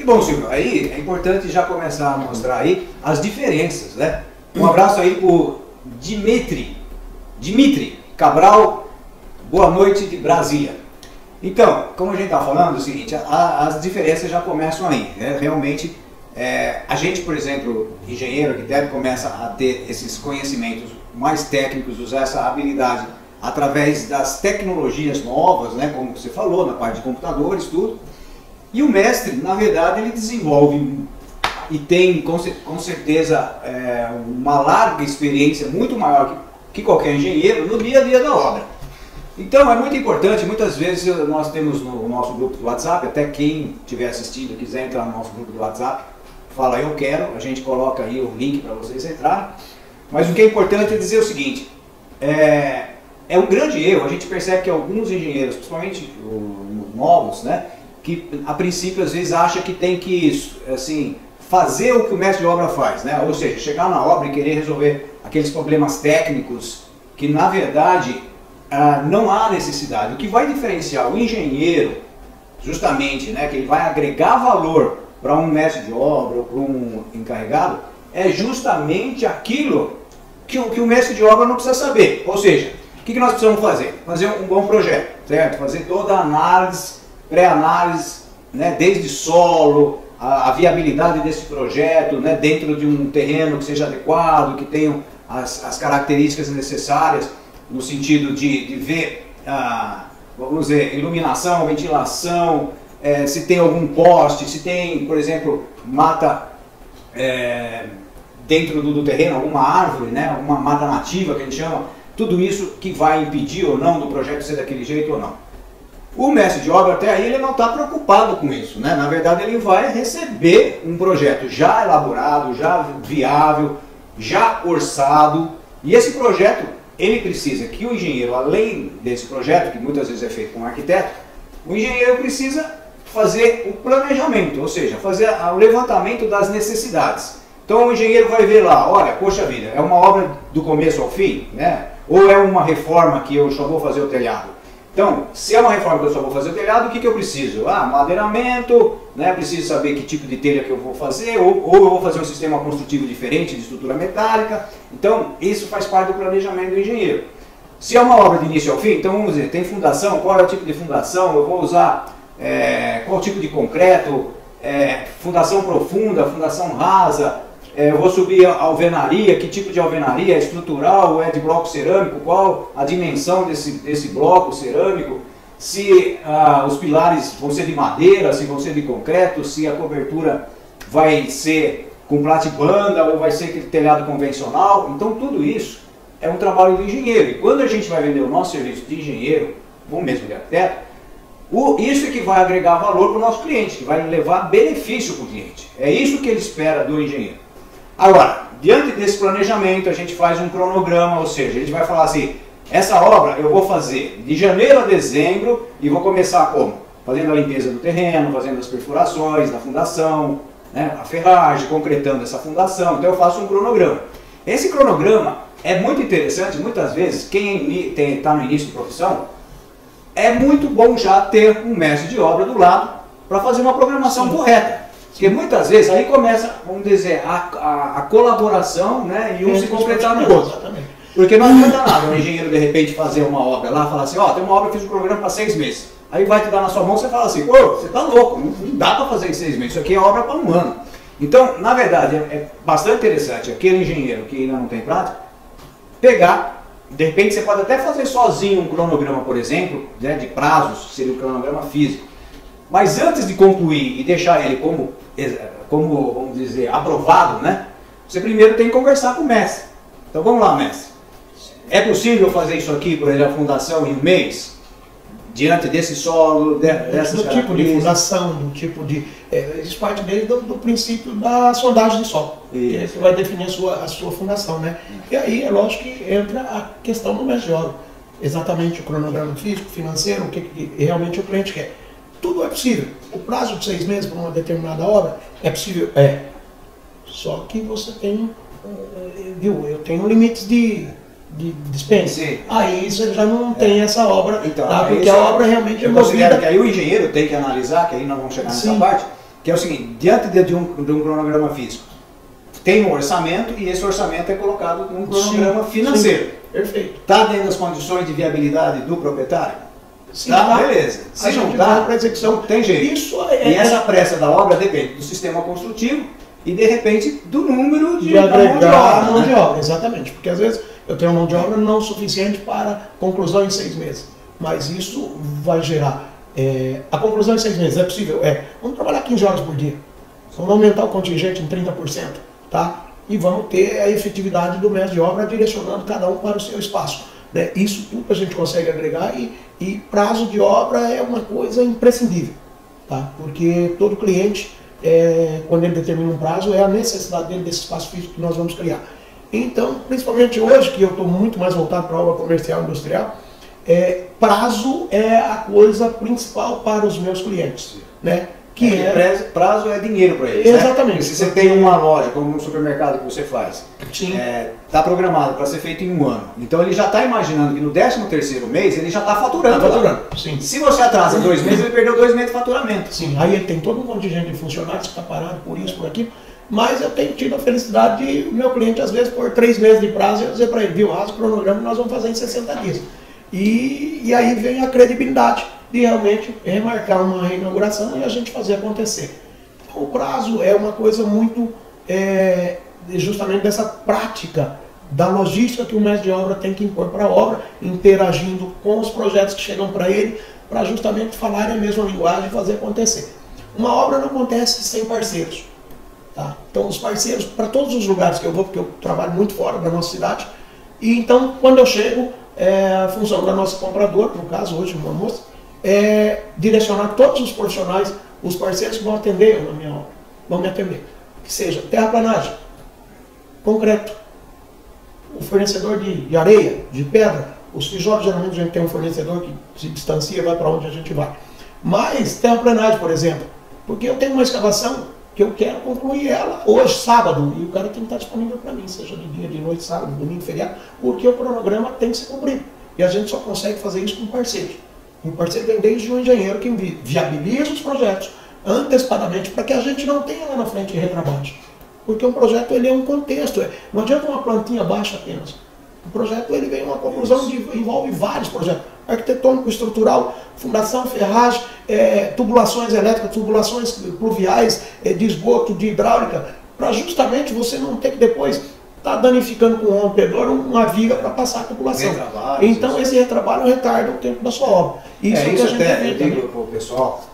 bom, Silvio. Aí é importante já começar a mostrar aí as diferenças, né? Um abraço aí pro Dimitri Cabral, boa noite de Brasília. Então, como a gente está falando, é o seguinte, as diferenças já começam aí, né? Realmente, a gente, por exemplo, engenheiro, arquiteto, começa a ter esses conhecimentos mais técnicos, usar essa habilidade através das tecnologias novas, né? Como você falou, na parte de computadores, tudo. E o mestre, na verdade, ele desenvolve e tem, com certeza, uma larga experiência, muito maior que qualquer engenheiro, no dia a dia da obra. Então é muito importante, muitas vezes nós temos no nosso grupo do WhatsApp, até quem estiver assistindo e quiser entrar no nosso grupo do WhatsApp, fala eu quero, a gente coloca aí o link para vocês entrarem. Mas o que é importante é dizer o seguinte, é um grande erro, a gente percebe que alguns engenheiros, principalmente os novos, né, que a princípio às vezes acha que tem que assim, fazer o que o mestre de obra faz, né? Ou seja, chegar na obra e querer resolver aqueles problemas técnicos que na verdade não há necessidade. O que vai diferenciar o engenheiro, justamente, né, que ele vai agregar valor para um mestre de obra ou para um encarregado, é justamente aquilo que o mestre de obra não precisa saber. Ou seja, o que nós precisamos fazer? Fazer um bom projeto, certo? Fazer toda a análise, pré-análise, né, desde solo, a viabilidade desse projeto, né, dentro de um terreno que seja adequado, que tenha as características necessárias, no sentido de ver, vamos dizer, iluminação, ventilação, se tem algum poste, se tem, por exemplo, mata dentro do terreno, alguma árvore, né, alguma mata nativa que a gente chama, tudo isso que vai impedir ou não do projeto ser daquele jeito ou não. O mestre de obra até aí ele não está preocupado com isso, né? Na verdade ele vai receber um projeto já elaborado, já viável, já orçado, e esse projeto ele precisa que o engenheiro, além desse projeto, que muitas vezes é feito com um arquiteto, o engenheiro precisa fazer o planejamento, ou seja, fazer o levantamento das necessidades. Então o engenheiro vai ver lá, olha, poxa vida, é uma obra do começo ao fim, né? Ou é uma reforma que eu só vou fazer o telhado. Então, se é uma reforma que eu só vou fazer o telhado, o que eu preciso? Madeiramento, né? Preciso saber que tipo de telha que eu vou fazer, ou eu vou fazer um sistema construtivo diferente de estrutura metálica. Então, isso faz parte do planejamento do engenheiro. Se é uma obra de início ao fim, então vamos dizer, tem fundação, qual é o tipo de fundação, eu vou usar qual tipo de concreto, fundação profunda, fundação rasa, eu vou subir a alvenaria, que tipo de alvenaria, é estrutural ou é de bloco cerâmico, qual a dimensão desse bloco cerâmico, se os pilares vão ser de madeira, se vão ser de concreto, se a cobertura vai ser com platibanda ou vai ser aquele telhado convencional. Então tudo isso é um trabalho do engenheiro. E quando a gente vai vender o nosso serviço de engenheiro, ou mesmo de arquiteto, isso é que vai agregar valor para o nosso cliente, que vai levar benefício para o cliente. É isso que ele espera do engenheiro. Agora, diante desse planejamento, a gente faz um cronograma, ou seja, a gente vai falar assim, essa obra eu vou fazer de janeiro a dezembro e vou começar como? Fazendo a limpeza do terreno, fazendo as perfurações da fundação, né, a ferragem, concretando essa fundação, então eu faço um cronograma. Esse cronograma é muito interessante, muitas vezes, quem está no início de profissão, é muito bom já ter um mestre de obra do lado para fazer uma programação correta. Porque muitas vezes aí começa, vamos dizer, a colaboração, né, e um se completar no outro. Exatamente. Porque não adianta nada um engenheiro de repente fazer uma obra lá, falar assim, ó, tem uma obra que eu fiz um programa para 6 meses. Aí vai te dar na sua mão, você fala assim, pô, você tá louco, não dá para fazer em 6 meses, isso aqui é obra para um ano. Então, na verdade, é bastante interessante aquele engenheiro que ainda não tem prática, pegar, de repente você pode até fazer sozinho um cronograma, por exemplo, né, de prazos, seria um cronograma físico. Mas antes de concluir e deixar ele como, vamos dizer, aprovado, né? Você primeiro tem que conversar com o mestre. Então vamos lá, mestre. É possível fazer isso aqui, por exemplo, a fundação em um mês? Diante desse solo, dessas do tipo de fundação, do tipo de... isso parte dele do princípio da sondagem de solo. Que vai definir a sua fundação, né? E aí é lógico que entra a questão do mestre de obra. Exatamente o cronograma físico, financeiro, o que realmente o cliente quer. Tudo é possível. O prazo de 6 meses para uma determinada obra é possível? É. Só que você tem, eu tenho limites de dispensa. Aí você já não tem essa obra, então, tá? Porque a obra realmente é movida. Que aí o engenheiro tem que analisar, que aí nós vamos chegar nessa parte, que é o seguinte, diante de um cronograma físico, tem um orçamento e esse orçamento é colocado num cronograma financeiro. Sim, perfeito. Está dentro das condições de viabilidade do proprietário? Sim, tá, beleza. Se não está, para execução, tem jeito. E essa pressa da obra depende do sistema construtivo e, de repente, do número de agregar mão de obra. Exatamente, porque às vezes eu tenho mão de obra não suficiente para conclusão em 6 meses. Mas isso vai gerar... a conclusão em 6 meses é possível? Vamos trabalhar 15 horas por dia. Vamos aumentar o contingente em 30%. Tá? E vamos ter a efetividade do mestre de obra direcionando cada um para o seu espaço. Né? Isso tudo a gente consegue agregar e prazo de obra é uma coisa imprescindível. Tá? Porque todo cliente, quando ele determina um prazo, é a necessidade dele desse espaço físico que nós vamos criar. Então, principalmente hoje, que eu estou muito mais voltado para a obra comercial e industrial, prazo é a coisa principal para os meus clientes. Né? Prazo é dinheiro para eles. Exatamente. Né? Se você tem uma loja, como um supermercado que você faz, está programado para ser feito em 1 ano. Então ele já está imaginando que no 13º mês ele já está faturando. Sim. Se você atrasa 2 meses, ele perdeu 2 meses de faturamento. Sim, aí ele tem todo um contingente de funcionários que está parado por isso, por aquilo. Mas eu tenho tido a felicidade de o meu cliente, às vezes, por 3 meses de prazo, eu dizer para ele, viu, rasga o cronograma, nós vamos fazer em 60 dias. E aí vem a credibilidade de realmente remarcar uma reinauguração e a gente fazer acontecer. Então, o prazo é uma coisa muito, justamente dessa prática da logística que o mestre de obra tem que impor para a obra, interagindo com os projetos que chegam para ele, para justamente falarem a mesma linguagem e fazer acontecer. Uma obra não acontece sem parceiros. Tá? Então, os parceiros, para todos os lugares que eu vou, porque eu trabalho muito fora da nossa cidade, e então, quando eu chego, a função da nossa compradora, no caso hoje uma moça, direcionar todos os profissionais, os parceiros que vão atender eu na minha obra, vão me atender. Que seja terraplanagem, concreto, o fornecedor de areia, de pedra, os tijolos geralmente a gente tem um fornecedor que se distancia e vai para onde a gente vai. Mas terraplanagem, por exemplo, porque eu tenho uma escavação que eu quero concluir ela hoje, sábado, e o cara tem que estar disponível para mim, seja de dia, de noite, sábado, domingo, feriado, porque o cronograma tem que ser cumprido. E a gente só consegue fazer isso com parceiros. O parceiro vem desde um engenheiro que viabiliza os projetos antecipadamente para que a gente não tenha lá na frente retrabalhos. Porque um projeto ele é um contexto, não adianta uma plantinha baixa apenas. O projeto ele vem uma conclusão que envolve vários projetos. Arquitetônico, estrutural, fundação, ferragem, tubulações elétricas, tubulações pluviais, de esgoto, de hidráulica, para justamente você não ter que depois estar danificando com um rompedor uma viga para passar a tubulação. Então esse retrabalho retarda o tempo da sua obra. Isso que a gente até, eu digo para o pessoal,